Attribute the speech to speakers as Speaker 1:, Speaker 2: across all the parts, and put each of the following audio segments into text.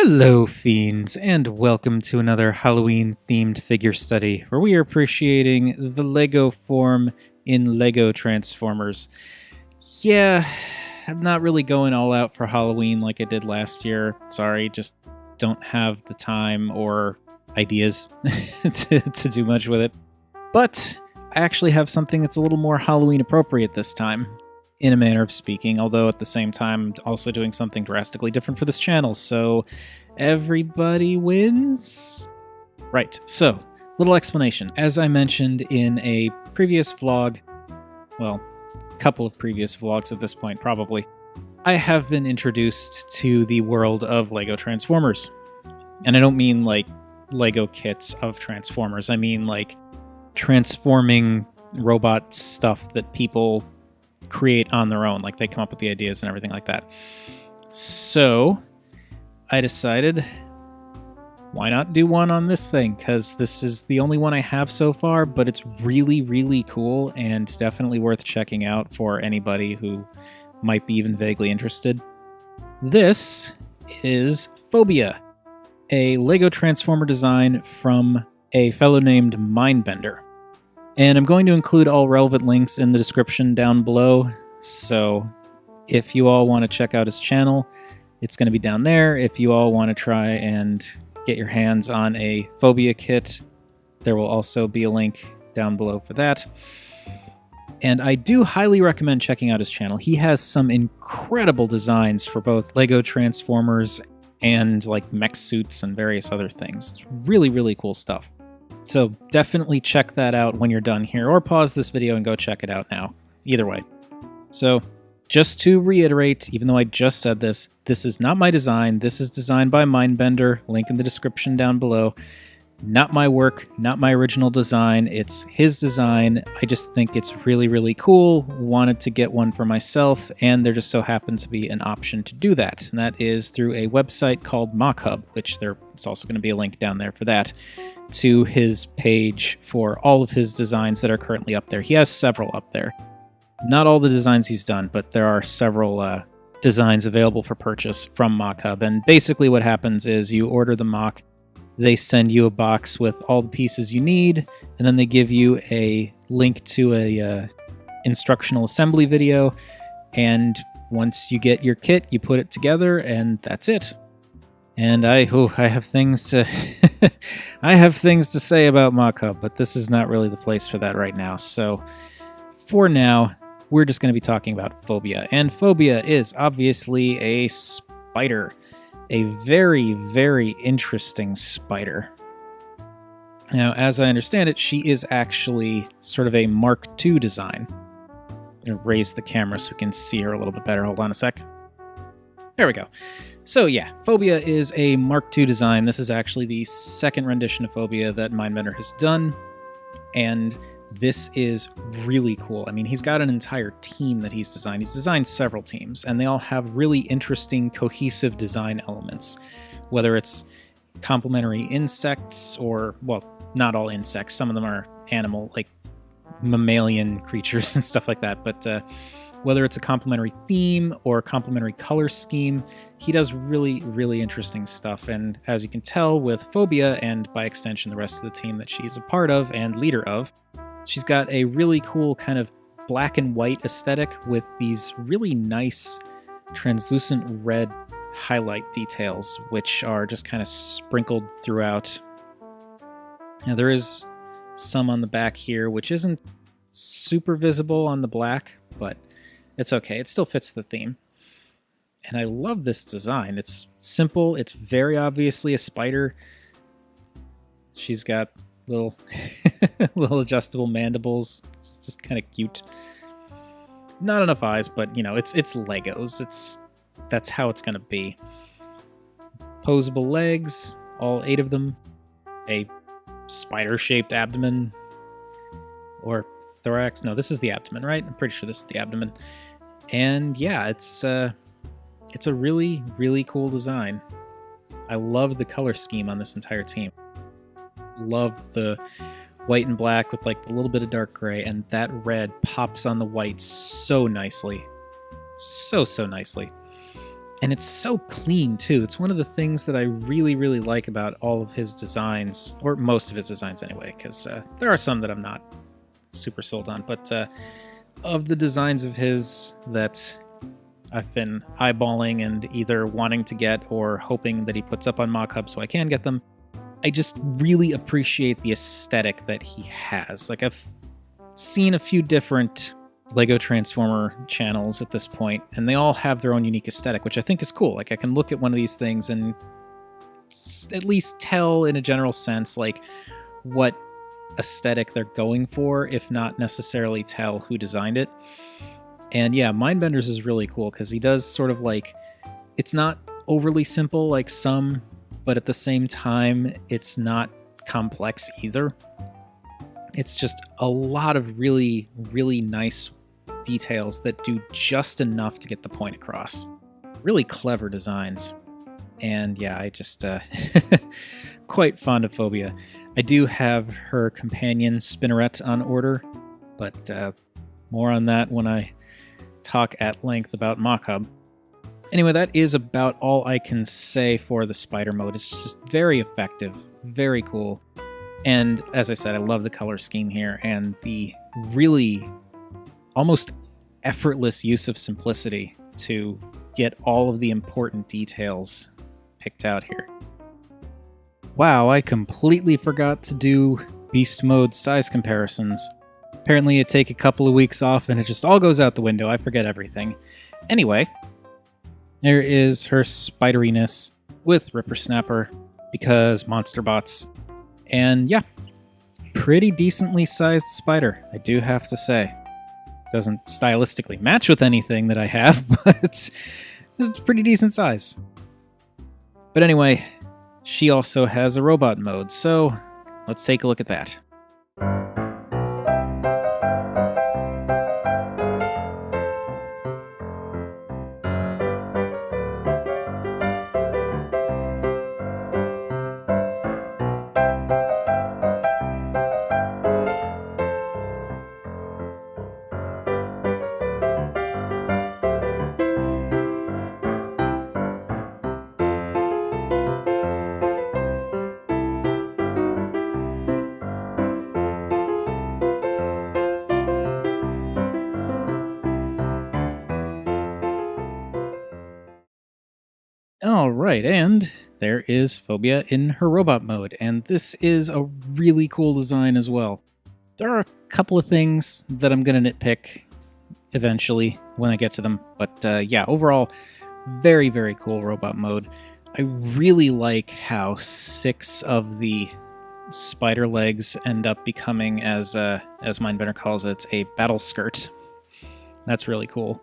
Speaker 1: Hello, fiends, and welcome to another Halloween-themed figure study, where we are appreciating the Lego form in Lego Transformers. Yeah, I'm not really going all out for Halloween like I did last year. Sorry, just don't have the time or ideas to do much with it. But I actually have something that's a little more Halloween appropriate this time, in a manner of speaking, although at the same time I'm also doing something drastically different for this channel, so everybody wins? Right, so, little explanation. As I mentioned in a previous vlog, well, a couple of previous vlogs at this point probably, I have been introduced to the world of Lego Transformers. And I don't mean like Lego kits of Transformers, I mean like transforming robot stuff that people create on their own, like they come up with the ideas and everything like that. So I decided, why not do one on this thing, because this is the only one I have so far, but it's really cool and definitely worth checking out for anybody who might be even vaguely interested. This is Phobia, a Lego Transformer design from a fellow named Mindbender. And I'm going to include all relevant links in the description down below, so if you all want to check out his channel, it's going to be down there. If you all want to try and get your hands on a Phobia kit, there will also be a link down below for that. And I do highly recommend checking out his channel. He has some incredible designs for both Lego Transformers and like mech suits and various other things. It's really cool stuff. So definitely check that out when you're done here, or pause this video and go check it out now. Either way. So just to reiterate, even though I just said this, this is not my design. This is designed by Mindbender. Link in the description down below. Not my work, not my original design. It's his design. I just think it's really cool. Wanted to get one for myself, and there just so happened to be an option to do that. And that is through a website called MockHub, which there's also going to be a link down there for that, to his page for all of his designs that are currently up there. He has several up there. Not all the designs he's done, but there are several designs available for purchase from MockHub. And basically what happens is you order the mock, they send you a box with all the pieces you need, and then they give you a link to a instructional assembly video, and once you get your kit, you put it together, and that's it. And I have things to I have things to say about MockHub, but this is not really the place for that right now. So for now, we're just going to be talking about Phobia. And Phobia is obviously a spider. A very interesting spider. Now, as I understand it, she is actually sort of a Mark II design. I'm going to raise the camera so we can see her a little bit better. Hold on a sec. There we go. So yeah, Phobia is a Mark II design. This is actually the second rendition of Phobia that Mindbender has done, and this is really cool. I mean, he's got an entire team that he's designed. He's designed several teams, and they all have really interesting, cohesive design elements, whether it's complementary insects or, well, not all insects. Some of them are animal, like mammalian creatures and stuff like that, but whether it's a complementary theme or a complementary color scheme, he does really interesting stuff. And as you can tell with Phobia, and by extension the rest of the team that she's a part of and leader of, she's got a really cool kind of black and white aesthetic with these really nice translucent red highlight details, which are just kind of sprinkled throughout. Now there is some on the back here, which isn't super visible on the black, but it's okay. It still fits the theme. And I love this design. It's simple. It's very obviously a spider. She's got little little adjustable mandibles. It's just kind of cute. Not enough eyes, but you know, it's Legos. That's how it's going to be. Posable legs, all 8 of them. A spider-shaped abdomen. Or thorax. No, this is the abdomen, right? I'm pretty sure this is the abdomen. And yeah, it's a really cool design. I love the color scheme on this entire team. Love the white and black with like a little bit of dark gray, and that red pops on the white so nicely. So nicely. And it's so clean, too. It's one of the things that I really, really like about all of his designs, or most of his designs anyway, because there are some that I'm not super sold on. But of the designs of his that I've been eyeballing and either wanting to get or hoping that he puts up on MockHub so I can get them, I just really appreciate the aesthetic that he has. Like, I've seen a few different Lego Transformer channels at this point, and they all have their own unique aesthetic, which I think is cool. Like, I can look at one of these things and at least tell in a general sense, like, what aesthetic they're going for, if not necessarily tell who designed it. And yeah, Mindbenders is really cool because he does sort of like, it's not overly simple like some, but at the same time, it's not complex either. It's just a lot of really, really nice details that do just enough to get the point across. Really clever designs. And yeah, I just quite fond of Phobia. I do have her companion Spinneret on order, but more on that when I talk at length about MockHub. Anyway, that is about all I can say for the spider mode. It's just very effective, very cool. And as I said, I love the color scheme here and the really almost effortless use of simplicity to get all of the important details picked out here. Wow, I completely forgot to do beast mode size comparisons. Apparently I take a couple of weeks off and it just all goes out the window. I forget everything. Anyway, there is her spideriness with Ripper Snapper because monster bots. And yeah, pretty decently sized spider, I do have to say. Doesn't stylistically match with anything that I have, but it's pretty decent size. But anyway, she also has a robot mode, so let's take a look at that. Alright, and there is Phobia in her robot mode, and this is a really cool design as well. There are a couple of things that I'm going to nitpick eventually when I get to them, but yeah, overall, very, very cool robot mode. I really like how 6 of the spider legs end up becoming, as Mindbender calls it, a battle skirt. That's really cool.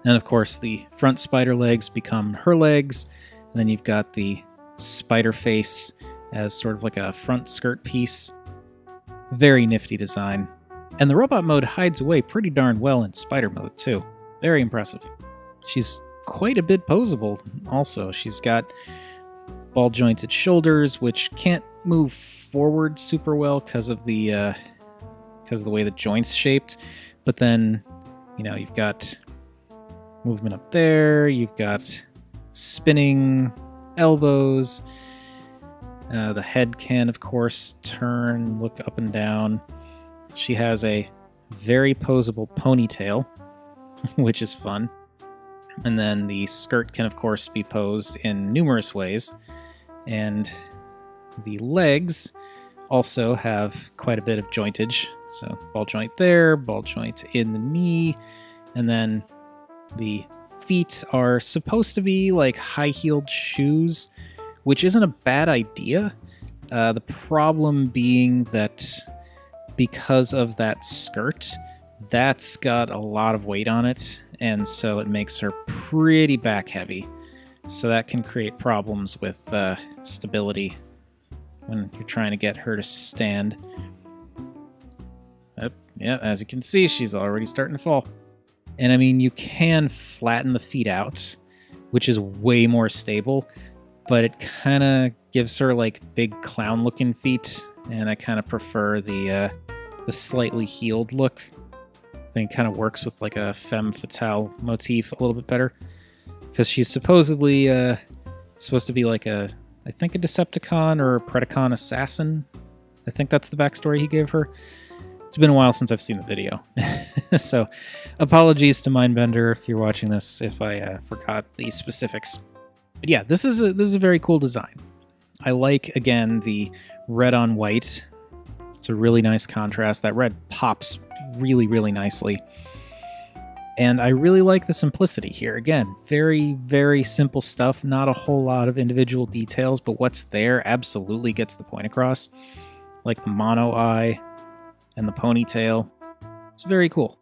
Speaker 1: And of course, the front spider legs become her legs. And then you've got the spider face as sort of like a front skirt piece. Very nifty design. And the robot mode hides away pretty darn well in spider mode, too. Very impressive. She's quite a bit posable, also. She's got ball-jointed shoulders, which can't move forward super well because of the way the joint's shaped. But then, you know, you've got movement up there, you've got spinning elbows, the head can of course turn, look up and down. She has a very posable ponytail, which is fun, and then the skirt can of course be posed in numerous ways, and the legs also have quite a bit of jointage, so ball joint there, ball joint in the knee, and then the feet are supposed to be like high-heeled shoes, which isn't a bad idea. The problem being that because of that skirt, that's got a lot of weight on it, and so it makes her pretty back-heavy. So that can create problems with stability when you're trying to get her to stand. Yeah, as you can see, she's already starting to fall. And I mean, you can flatten the feet out, which is way more stable, but it kind of gives her like big clown-looking feet, and I kind of prefer the slightly heeled look. I think it kind of works with like a femme fatale motif a little bit better. because she's supposedly supposed to be like I think a Decepticon or a Predacon assassin. I think that's the backstory he gave her. It's been a while since I've seen the video. So apologies to Mindbender if you're watching this, if I forgot the specifics. But yeah, this is a very cool design. I like, again, the red on white. It's a really nice contrast. That red pops really, really nicely. And I really like the simplicity here. Again, very, very simple stuff. Not a whole lot of individual details, but what's there absolutely gets the point across. Like the mono eye and the ponytail. It's very cool.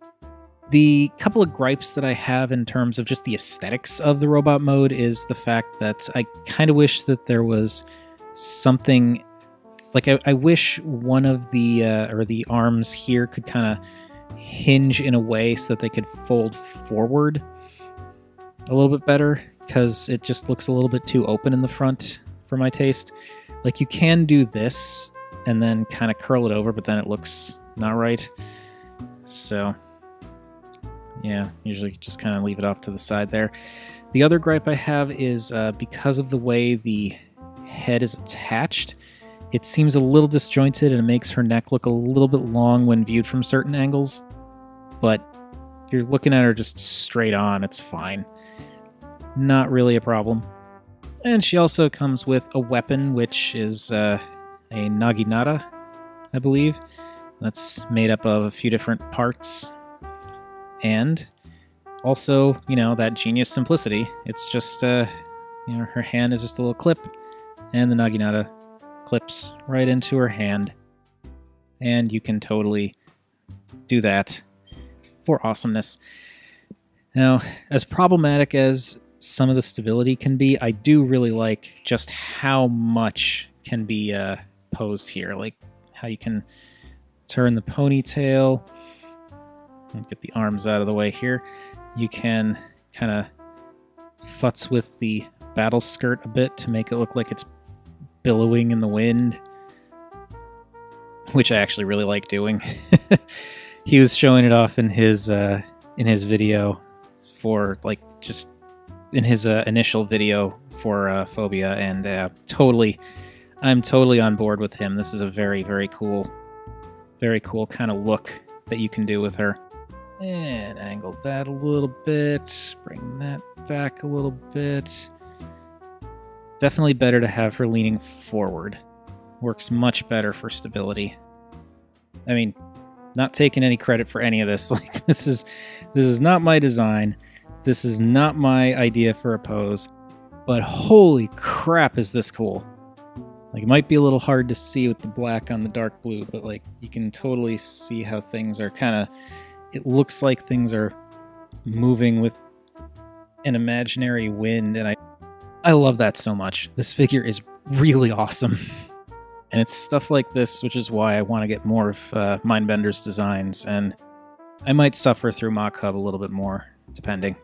Speaker 1: The couple of gripes that I have in terms of just the aesthetics of the robot mode is the fact that I kind of wish that there was something... Like, I wish one of the arms here could kind of hinge in a way so that they could fold forward a little bit better, because it just looks a little bit too open in the front for my taste. Like, you can do this and then kind of curl it over, but then it looks not right. So, yeah, usually just kind of leave it off to the side there. The other gripe I have is because of the way the head is attached, it seems a little disjointed and it makes her neck look a little bit long when viewed from certain angles. But if you're looking at her just straight on, it's fine. Not really a problem. And she also comes with a weapon, which is a naginata, I believe. That's made up of a few different parts. And also, that genius simplicity. It's just, her hand is just a little clip, and the naginata clips right into her hand. And you can totally do that for awesomeness. Now, as problematic as some of the stability can be, I do really like just how much can be posed here. Like how you can turn the ponytail. Get the arms out of the way here. You can kind of futz with the battle skirt a bit to make it look like it's billowing in the wind, which I actually really like doing. He was showing it off in his video for just in his initial video for Phobia, and I'm totally on board with him. This is a very, very cool kind of look that you can do with her. And angle that a little bit, bring that back a little bit. Definitely better to have her leaning forward. Works much better for stability. I mean, not taking any credit for any of this. Like this is not my design. This is not my idea for a pose. But holy crap, is this cool. Like, it might be a little hard to see with the black on the dark blue, but like you can totally see how things are kind of... It looks like things are moving with an imaginary wind, and I love that so much. This figure is really awesome. And it's stuff like this, which is why I want to get more of Mindbender's designs, and I might suffer through Mach Hub a little bit more, depending.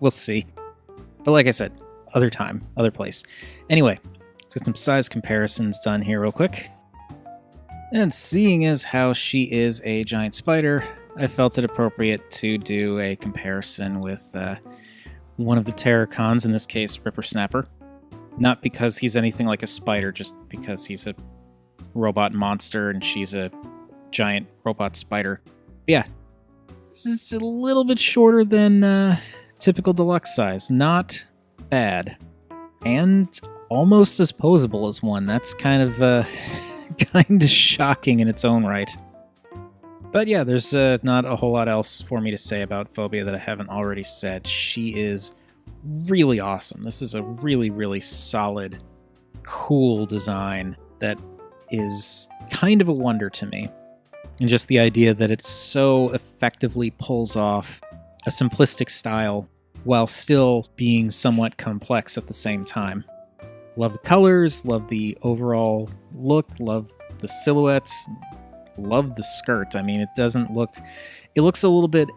Speaker 1: We'll see. But like I said, other time, other place. Anyway, let's get some size comparisons done here real quick. And seeing as how she is a giant spider, I felt it appropriate to do a comparison with one of the Terracons, in this case, Ripper Snapper. Not because he's anything like a spider, just because he's a robot monster and she's a giant robot spider. But yeah, this is a little bit shorter than typical deluxe size. Not bad. And almost as posable as one. That's kind of shocking in its own right. But yeah, there's not a whole lot else for me to say about Phobia that I haven't already said. She is really awesome. This is a really, really solid, cool design that is kind of a wonder to me. And just the idea that it so effectively pulls off a simplistic style while still being somewhat complex at the same time. Love the colors, love the overall look, love the silhouettes, love the skirt. I mean, it looks a little bit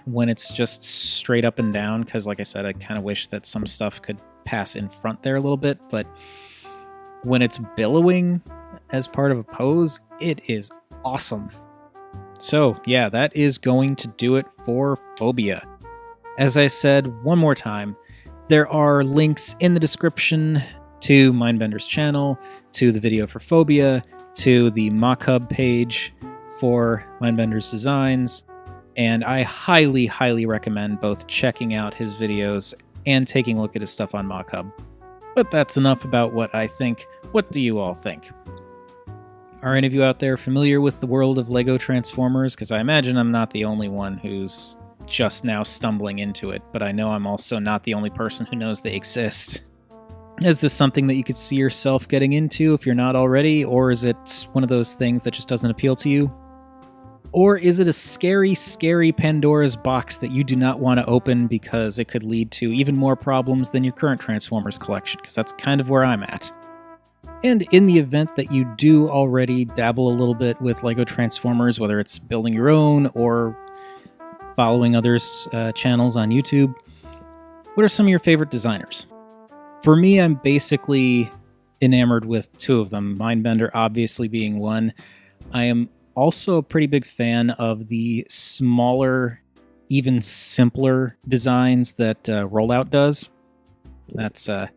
Speaker 1: when it's just straight up and down, because like I said, I kind of wish that some stuff could pass in front there a little bit, but when it's billowing as part of a pose, it is awesome. So yeah, that is going to do it for Phobia. As I said one more time, There are links in the description to Mindbender's channel, to the video for Phobia, to the mock-hub page for Mindbender's designs, and I highly, highly recommend both checking out his videos and taking a look at his stuff on mock-hub. But that's enough about what I think. What do you all think? Are any of you out there familiar with the world of LEGO Transformers? Because I imagine I'm not the only one who's just now stumbling into it, but I know I'm also not the only person who knows they exist. Is this something that you could see yourself getting into if you're not already, or is it one of those things that just doesn't appeal to you? Or is it a scary, scary Pandora's box that you do not want to open because it could lead to even more problems than your current Transformers collection? Because that's kind of where I'm at. And in the event that you do already dabble a little bit with LEGO Transformers, whether it's building your own or following others' channels on YouTube, what are some of your favorite designers? For me, I'm basically enamored with two of them, Mindbender obviously being one. I am also a pretty big fan of the smaller, even simpler designs that Rollout does. That's IX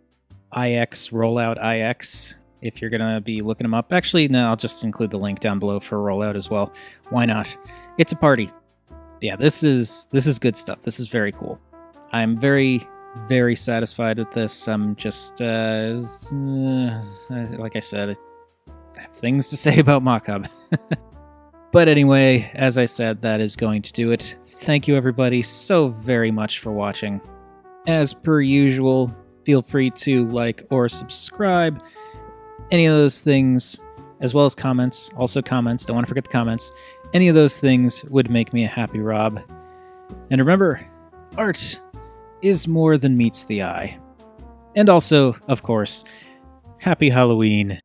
Speaker 1: Rollout IX, if you're going to be looking them up. Actually, no, I'll just include the link down below for Rollout as well. Why not? It's a party. Yeah, this is good stuff. This is very cool. I'm very, very satisfied with this. I'm just, like I said, I have things to say about mock-hub. But anyway, as I said, that is going to do it. Thank you everybody so very much for watching. As per usual, feel free to like or subscribe. Any of those things, as well as comments. Also comments, don't want to forget the comments. Any of those things would make me a happy Rob. And remember, art is more than meets the eye. And also, of course, happy Halloween.